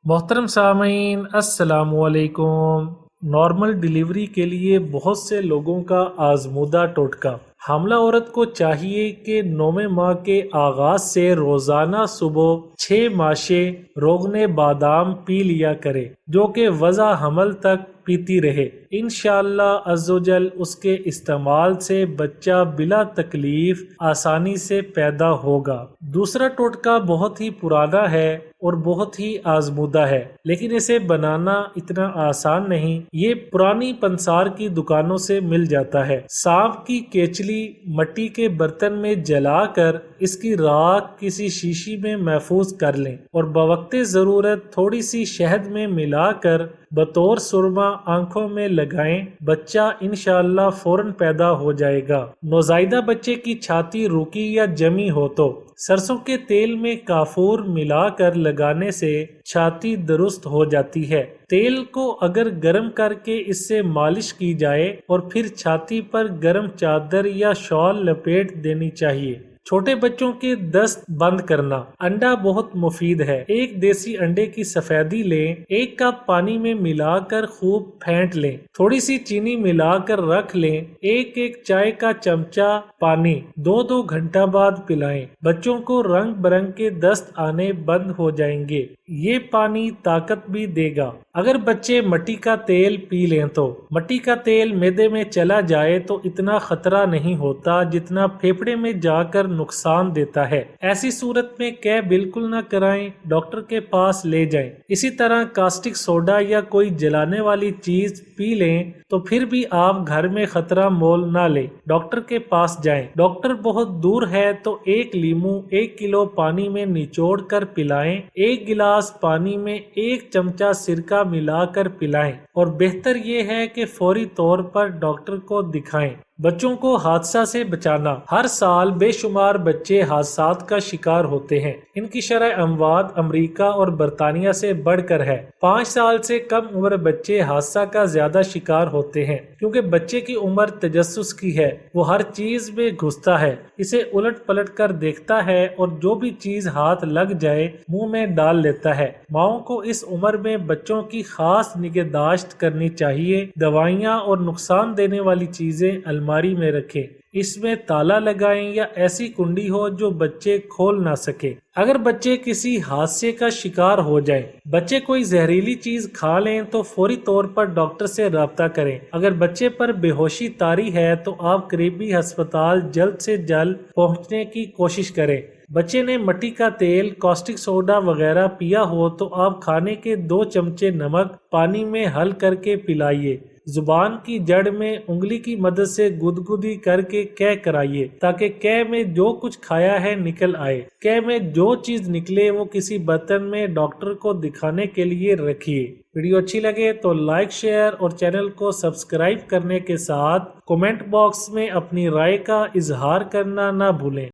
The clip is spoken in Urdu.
محترم سامعین السلام علیکم۔ نارمل ڈیلیوری کے لیے بہت سے لوگوں کا آزمودہ ٹوٹکا۔ حاملہ عورت کو چاہیے کہ 9ویں ماہ کے آغاز سے روزانہ صبح 6 ماشے روغن بادام پی لیا کرے، جو کہ وضع حمل تک پیتی رہے۔ انشاءاللہ عزوجل اس کے استعمال سے بچہ بلا تکلیف آسانی سے پیدا ہوگا۔ دوسرا ٹوٹکا بہت ہی پرانا ہے اور بہت ہی آزمودہ ہے، لیکن اسے بنانا اتنا آسان نہیں۔ یہ پرانی پنسار کی دکانوں سے مل جاتا ہے۔ سانپ کی کیچلی مٹی کے برتن میں جلا کر اس کی راکھ کسی شیشی میں محفوظ کر لیں اور بوقت ضرورت تھوڑی سی شہد میں ملا کر بطور سرما آنکھوں میں لگائیں، بچہ انشاءاللہ فوراً پیدا ہو جائے گا۔ نوزائیدہ بچے کی چھاتی روکی یا جمی ہو تو سرسوں کے تیل میں کافور ملا کر لگانے سے چھاتی درست ہو جاتی ہے۔ تیل کو اگر گرم کر کے اس سے مالش کی جائے اور پھر چھاتی پر گرم چادر یا شال لپیٹ دینی چاہیے۔ چھوٹے بچوں کے دست بند کرنا۔ انڈا بہت مفید ہے۔ ایک دیسی انڈے کی سفیدی لیں، 1 کپ پانی میں ملا کر خوب پھینٹ لیں، تھوڑی سی چینی ملا کر رکھ لیں، 1 چائے کا چمچہ پانی 2 گھنٹہ بعد پلائیں۔ بچوں کو رنگ برنگ کے دست آنے بند ہو جائیں گے۔ یہ پانی طاقت بھی دے گا۔ اگر بچے مٹی کا تیل پی لیں تو مٹی کا تیل معدے میں چلا جائے تو اتنا خطرہ نہیں ہوتا جتنا پھیپھڑے میں جا کر نقصان دیتا ہے۔ ایسی صورت میں قے بالکل نہ کرائیں، ڈاکٹر کے پاس لے جائیں۔ اسی طرح کاسٹک سوڈا یا کوئی جلانے والی چیز پی لیں تو پھر بھی آپ گھر میں خطرہ مول نہ لیں، ڈاکٹر کے پاس جائیں۔ ڈاکٹر بہت دور ہے تو 1 لیموں 1 کلو پانی میں نچوڑ کر پلائیں، 1 گلاس پانی میں 1 چمچہ سرکہ ملا کر پلائیں، اور بہتر یہ ہے کہ فوری طور پر ڈاکٹر کو دکھائیں۔ بچوں کو حادثہ سے بچانا۔ ہر سال بے شمار بچے حادثات کا شکار ہوتے ہیں۔ ان کی شرح اموات امریکہ اور برطانیہ سے بڑھ کر ہے۔ 5 سال سے کم عمر بچے حادثہ کا زیادہ شکار ہوتے ہیں، کیونکہ بچے کی عمر تجسس کی ہے۔ وہ ہر چیز میں گھستا ہے، اسے الٹ پلٹ کر دیکھتا ہے اور جو بھی چیز ہاتھ لگ جائے منہ میں ڈال لیتا ہے۔ ماؤں کو اس عمر میں بچوں کی خاص نگہداشت کرنی چاہیے۔ دوائیاں اور نقصان دینے والی چیزیں الماری میں رکھیں، اس میں تالا لگائیں یا ایسی کنڈی ہو جو بچے کھول نہ سکے۔ اگر بچے کسی حادثے کا شکار ہو جائیں، بچے کوئی زہریلی چیز کھا لیں تو فوری طور پر ڈاکٹر سے رابطہ کریں۔ اگر بچے پر بے ہوشی طاری ہے تو آپ قریبی ہسپتال جلد سے جلد پہنچنے کی کوشش کریں۔ بچے نے مٹی کا تیل، کاسٹک سوڈا وغیرہ پیا ہو تو آپ کھانے کے 2 چمچے نمک پانی میں حل کر کے پلائیے۔ زبان کی جڑ میں انگلی کی مدد سے گدگدی کر کے قے کرائیے تاکہ قے میں جو کچھ کھایا ہے نکل آئے۔ قے میں جو چیز نکلے وہ کسی برتن میں ڈاکٹر کو دکھانے کے لیے رکھیے۔ ویڈیو اچھی لگے تو لائک، شیئر اور چینل کو سبسکرائب کرنے کے ساتھ کمنٹ باکس میں اپنی رائے کا اظہار کرنا نہ بھولیں۔